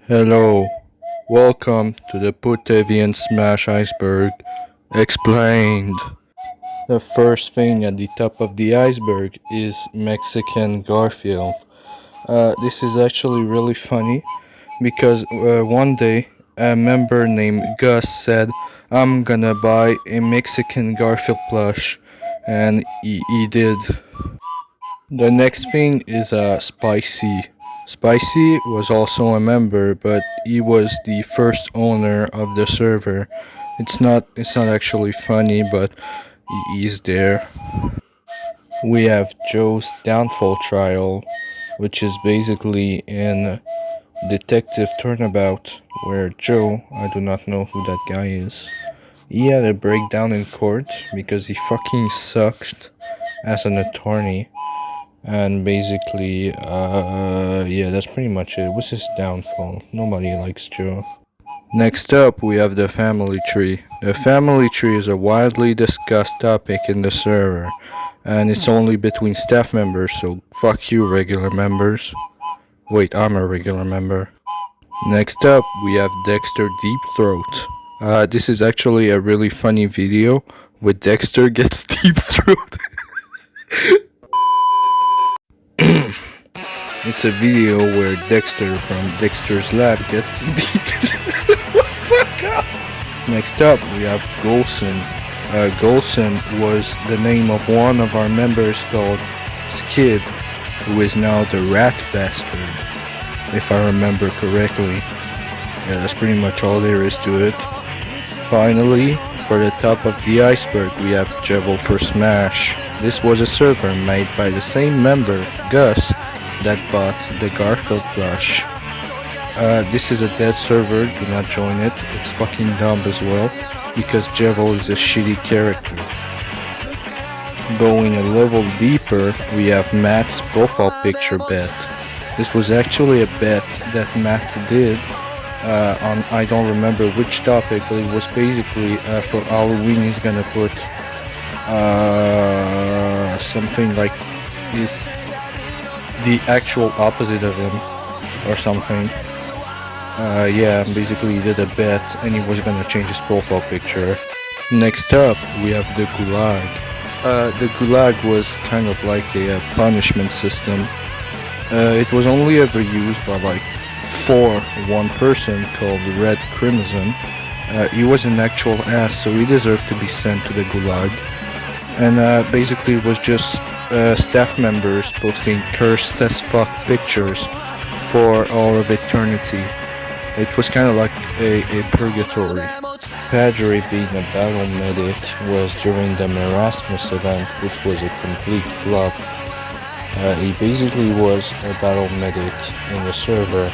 Hello, welcome to the PootHeavyInSmash Iceberg Explained. The first thing at the top of the iceberg is Mexican Garfield. This is actually really funny because one day a member named Gus said, "I'm gonna buy a Mexican Garfield plush," and he did. The next thing is Spicy. Spicy was also a member, but he was the first owner of the server. It's not actually funny, but he is there. We have Joe's downfall trial, which is basically an detective turnabout where Joe, I do not know who that guy is, he had a breakdown in court because he fucking sucked as an attorney. And basically, yeah, that's pretty much it. It was his downfall. Nobody likes Joe. Next up, we have the family tree. The family tree is a widely discussed topic in the server, and it's only between staff members, so fuck you, regular members. Wait, I'm a regular member. Next up, we have Dexter Deep Throat. This is actually a really funny video where Dexter gets deep throat. It's a video where Dexter from Dexter's Lab gets deep. Fuck off! Next up, we have Golson. Golson was the name of one of our members called Skid, who is now the Rat Bastard, if I remember correctly. Yeah, that's pretty much all there is to it. Finally, for the top of the iceberg, we have Jevil for Smash. This was a server made by the same member, Gus, that bought the Garfield plush. This is a dead server, do not join it. It's fucking dumb as well, because Jevil is a shitty character. Going a level deeper, we have Matt's profile picture bet. This was actually a bet that Matt did on I don't remember which topic, but it was basically for Halloween he's gonna put something like is the actual opposite of him or something. Yeah, basically he did a bet and he was gonna change his profile picture. Next up, we have the Gulag. The Gulag was kind of like a punishment system. It was only ever used by for one person called Red Crimson. He was an actual ass, so he deserved to be sent to the Gulag. And basically it was just staff members posting cursed as fuck pictures for all of eternity. It was kind of like a purgatory. Padre being a battle medic was during the Merasmus event, which was a complete flop. He basically was a battle medic in the server,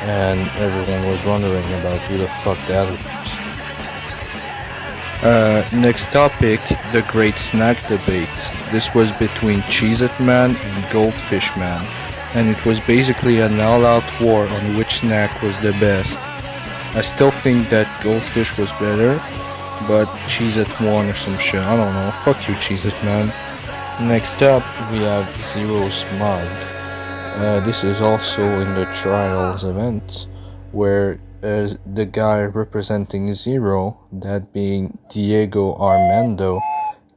and everyone was wondering about who the fuck that was. Next topic, the Great Snack Debate. This was between Cheez-It Man and Goldfish Man, and it was basically an all-out war on which snack was the best. I still think that Goldfish was better, but Cheez-It won or some shit, I don't know. Fuck you, Cheez-It Man. Next up, we have Zero's Mug. This is also in the Trials event, where the guy representing Zero, that being Diego Armando,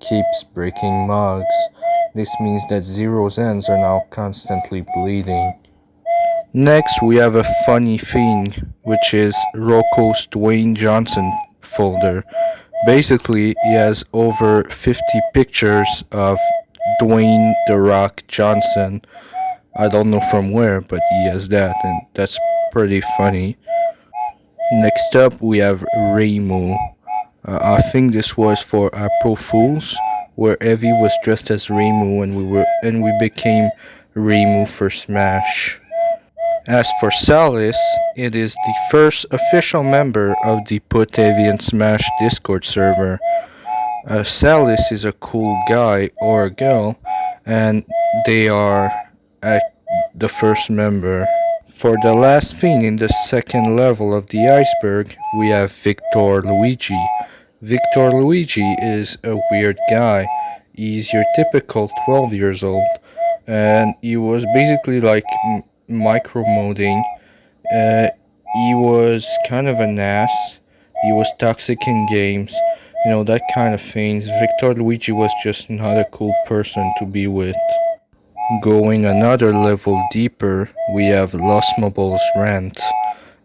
keeps breaking mugs. This means that Zero's ends are now constantly bleeding. Next, we have a funny thing, which is Rocco's Dwayne Johnson folder. Basically, he has over 50 pictures of Dwayne "The Rock" Johnson. I don't know from where, but he has that, and that's pretty funny. Next up, we have Reimu. I think this was for April Fools, where Evie was dressed as Reimu and we became Reimu for Smash. As for Salis, it is the first official member of the PootHeavyInSmash Discord server. Salis is a cool guy or a girl, and they are the first member. For the last thing in the second level of the iceberg, we have Victor Luigi. Victor Luigi is a weird guy. He's your typical 12 years old, and he was basically like micro-moding he was kind of an ass. He was toxic in games, that kind of things. Victor Luigi was just not a cool person to be with. Going another level deeper, we have Lost Mobile's rant.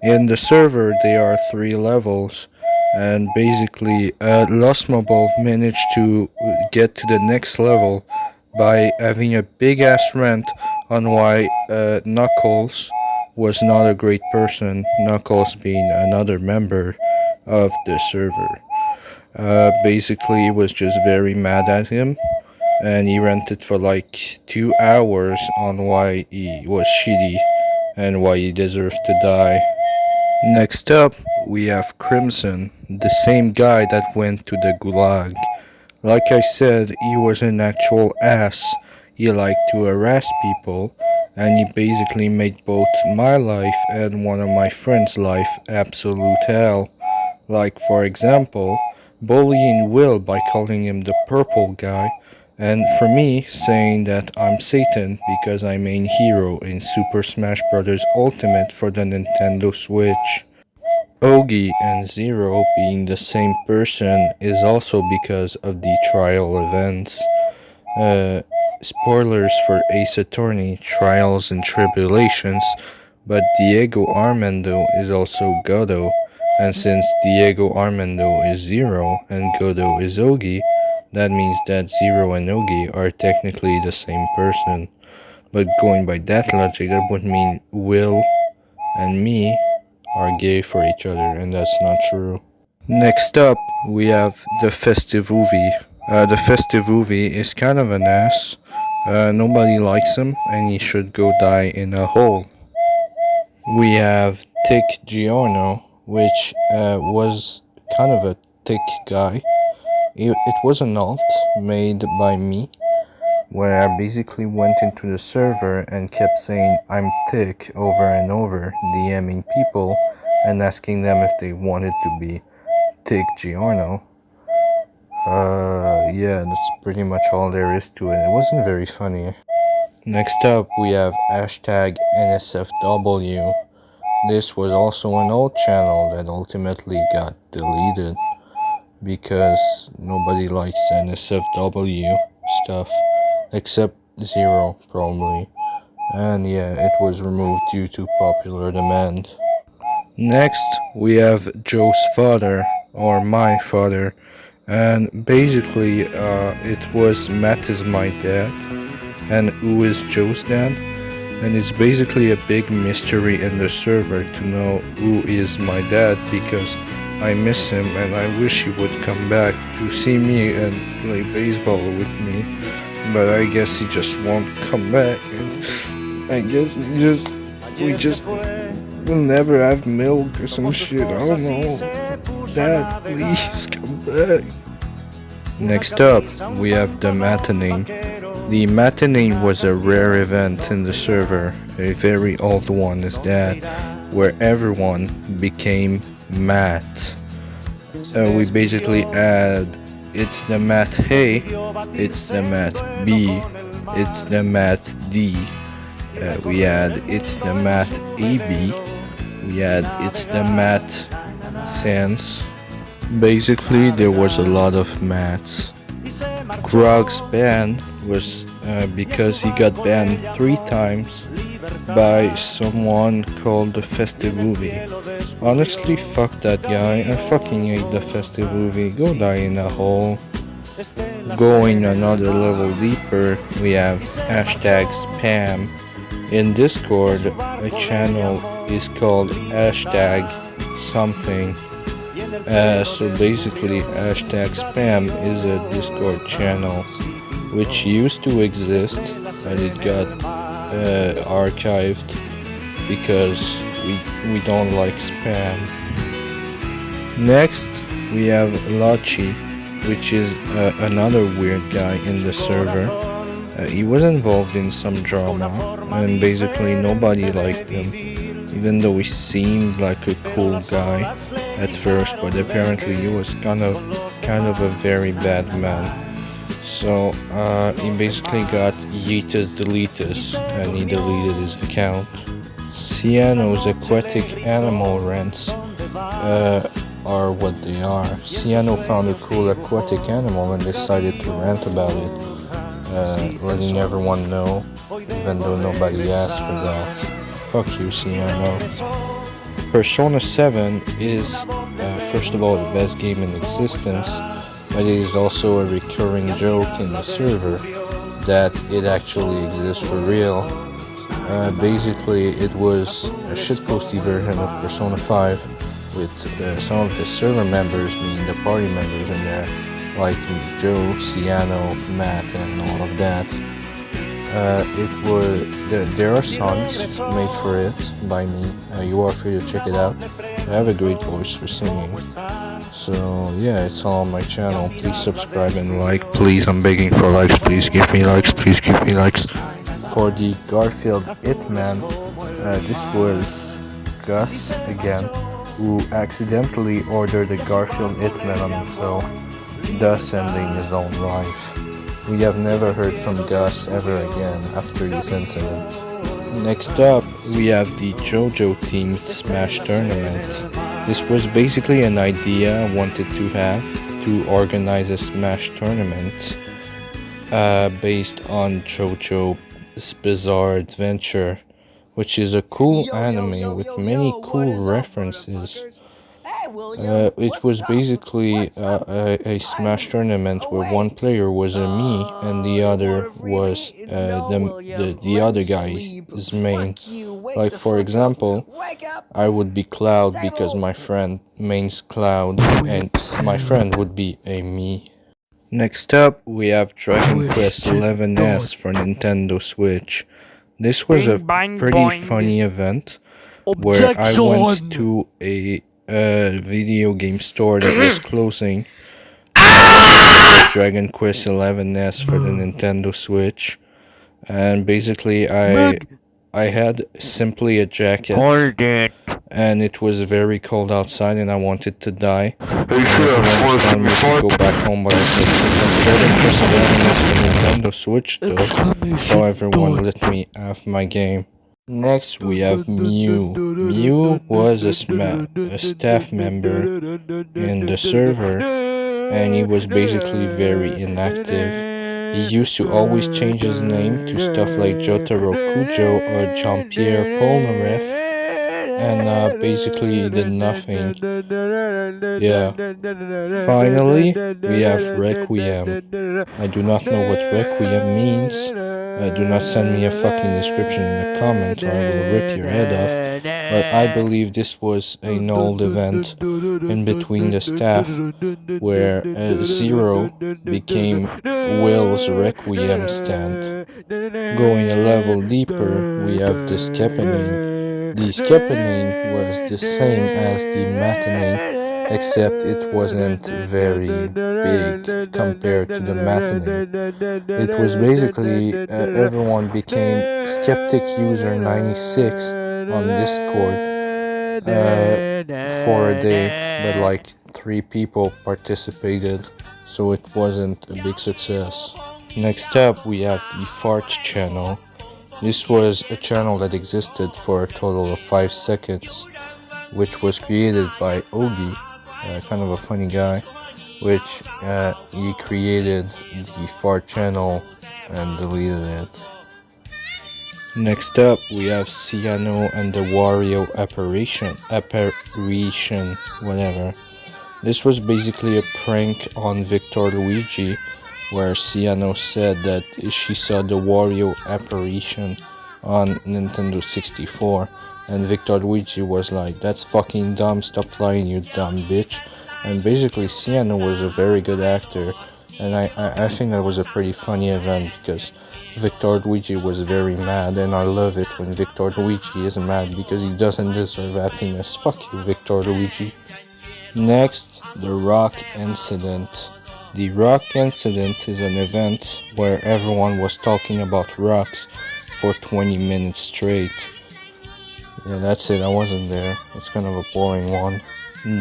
In the server, there are 3 levels, and basically, Lost Mobile managed to get to the next level by having a big ass rant on why Knuckles was not a great person, Knuckles being another member of the server. Basically, he was just very mad at him, and he ranted for like 2 hours on why he was shitty and why he deserved to die. Next up, we have Crimson, the same guy that went to the Gulag. Like I said, he was an actual ass. He liked to harass people, and he basically made both my life and one of my friends' life absolute hell. Like, for example, bullying Will by calling him the purple guy, and for me saying that I'm Satan because I'm main hero in Super Smash Bros. Ultimate for the Nintendo Switch. Ogi and Zero being the same person is also because of the trial events. Spoilers for Ace Attorney, Trials and Tribulations, but Diego Armando is also Godo, and since Diego Armando is Zero and Godo is Ogi, that means that Zero and Ogi are technically the same person. But going by that logic, that would mean Will and me are gay for each other, and that's not true. Next up, we have the Festivuvi. The Festivuvi is kind of an ass. Nobody likes him, and he should go die in a hole. We have Tick Giorno, which was kind of a thick guy. It was an alt made by me, where I basically went into the server and kept saying I'm thick over and over, DMing people and asking them if they wanted to be Tick Giorno. Yeah, that's pretty much all there is to it. It wasn't very funny. Next up, we have hashtag NSFW. This was also an old channel that ultimately got deleted because nobody likes NSFW stuff, except Zero, probably. And yeah, it was removed due to popular demand. Next, we have Joe's father, or my father, and basically, it was Matt is my dad, and who is Joe's dad, and it's basically a big mystery in the server to know who is my dad, because I miss him and I wish he would come back to see me and play baseball with me, but I guess he just won't come back, and I guess we'll never have milk or some shit, I don't know. Dad, please come back. Next up, we have the Matinee. The Matinee was a rare event in the server, a very old one is that, where everyone became Matt. We basically had it's the Matt A, it's the Matt B, it's the Matt D. We had it's the Matt AB. We had it's the Matt Sans. Basically, there was a lot of Matts. Grog's ban was because he got banned 3 times by someone called the Festivuvi. Honestly, fuck that guy. I fucking hate the Festivuvi. Go die in a hole. Going another level deeper, we have hashtag spam. In Discord, a channel is called hashtag something. So basically, hashtag spam is a Discord channel which used to exist, and it got archived because we don't like spam. Next, we have Lachi, which is another weird guy in the server. He was involved in some drama, and basically nobody liked him, even though he seemed like a cool guy at first, but apparently he was kind of a very bad man. So he basically got yeetus deletus, and he deleted his account. Cyano's aquatic animal rants are what they are. Cyano found a cool aquatic animal and decided to rant about it, letting everyone know, even though nobody asked for that. Fuck you, Cyano. Persona 7 is, first of all, the best game in existence, but it is also a recurring joke in the server that it actually exists for real. Basically, it was a shitposty version of Persona 5 with some of the server members being the party members in there, like Joe, Cyano, Matt, and all of that. There are songs made for it by me. You are free to check it out. I have a great voice for singing. So yeah, it's all on my channel. Please subscribe and like. Please, I'm begging for likes. Please give me likes. Please give me likes. For the Garfield Hitman, this was Gus again, who accidentally ordered a Garfield Hitman on himself, thus ending his own life. We have never heard from Gus ever again after this incident. Next up, we have the JoJo themed Smash tournament. This was basically an idea I wanted to have to organize a Smash tournament based on JoJo's Bizarre Adventure, which is a cool anime with many cool references. It was basically a Smash tournament where one player was a me and the other was the other guy's main. Like for example, I would be Cloud because my friend mains Cloud, and my friend would be a me. Next up, we have Dragon Quest XI for Nintendo Switch. This was a pretty funny event where I went to a video game store that was closing. Dragon Quest XI for the Nintendo Switch, and basically I had simply a jacket, and it was very cold outside, and I wanted to die. And everyone was telling me to go back home, but I said Dragon Quest XI for Nintendo Switch though, so everyone let me have my game. Next, we have Mew. Mew was a staff member in the server, and he was basically very inactive. He used to always change his name to stuff like Jotaro Kujo or Jean-Pierre Polnareff, and basically he did nothing. Yeah. Finally, we have Requiem. I do not know what Requiem means. Do not send me a fucking description in the comments or I will rip your head off. But I believe this was an old event in between the staff where Zero became Will's Requiem stand. Going a level deeper, we have the Skepening. The Skepening was the same as the Matinee, except it wasn't very big compared to the Matinee. It was basically everyone became Skeptic User 96 on Discord for a day, but like 3 people participated, so it wasn't a big success. Next up, we have the Fart channel. This was a channel that existed for a total of 5 seconds, which was created by Ogi, kind of a funny guy, which he created the Fart channel and deleted it. Next up, we have Cyano and the Wario apparition, whatever. This was basically a prank on Victor Luigi, where Cyano said that she saw the Wario apparition on Nintendo 64, and Victor Luigi was like, "That's fucking dumb, stop lying, you dumb bitch." And basically Cyano was a very good actor, and I think that was a pretty funny event because Victor Luigi was very mad, and I love it when Victor Luigi is mad because he doesn't deserve happiness. Fuck you, Victor Luigi. Next, the Rock Incident. The Rock Incident is an event where everyone was talking about rocks for 20 minutes straight. Yeah, that's it, I wasn't there. It's kind of a boring one.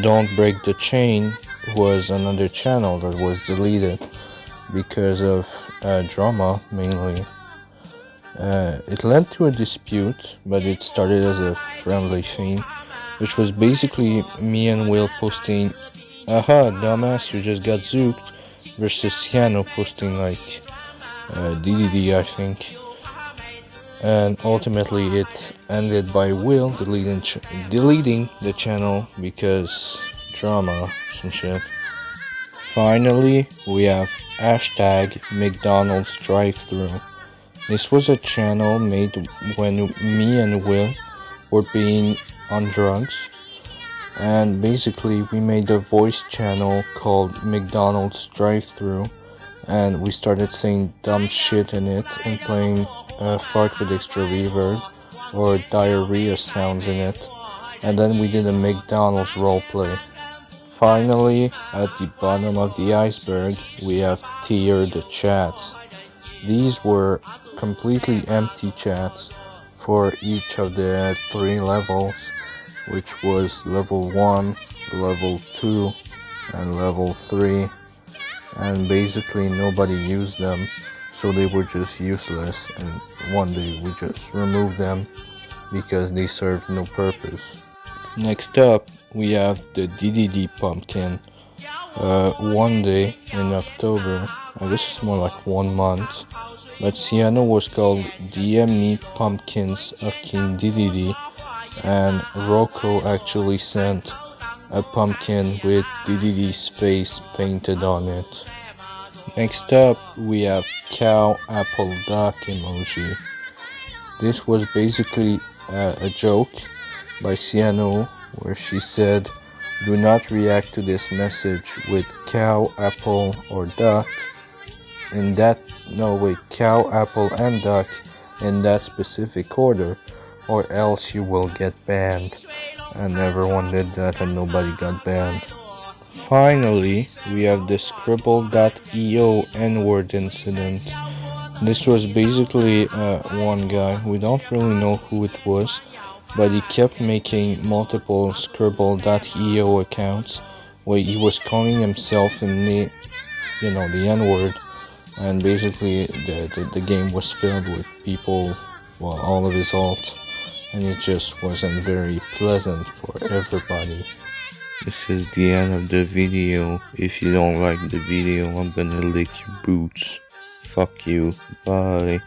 Don't Break the Chain was another channel that was deleted because of drama, mainly. It led to a dispute, but it started as a friendly thing, which was basically me and Will posting, "Aha, dumbass, you just got zooked," versus Ciano posting like DDD, I think. And ultimately it ended by Will deleting the channel because drama, some shit. Finally, we have hashtag McDonald's drive-thru. This was a channel made when me and Will were being on drugs, and basically we made a voice channel called McDonald's drive-thru, and we started saying dumb shit in it and playing fart with extra reverb or diarrhea sounds in it, and then we did a McDonald's roleplay. Finally, at the bottom of the iceberg, we have tiered chats. These were completely empty chats for each of the 3 levels, which was level 1, level 2, and level 3, and basically nobody used them, so they were just useless, and one day we just removed them because they served no purpose. Next up, we have the DDD pumpkin. One day in October, I guess it's more like 1 month, but Ciano was called DM Me Pumpkins of King DDD, and Rocco actually sent a pumpkin with DDD's face painted on it. Next up, we have cow, apple, duck emoji. This was basically a joke by Ciano where she said, "Do not react to this message with cow, apple, or duck cow, apple, and duck in that specific order, or else you will get banned." And everyone did that and nobody got banned. Finally, we have the scribble.io N-word incident. This was basically one guy, we don't really know who it was, but he kept making multiple scribble.io accounts where he was calling himself in the N-word, and basically the game was filled with people, all of his alt, and it just wasn't very pleasant for everybody. This is the end of the video. If you don't like the video, I'm gonna lick your boots. Fuck you. Bye.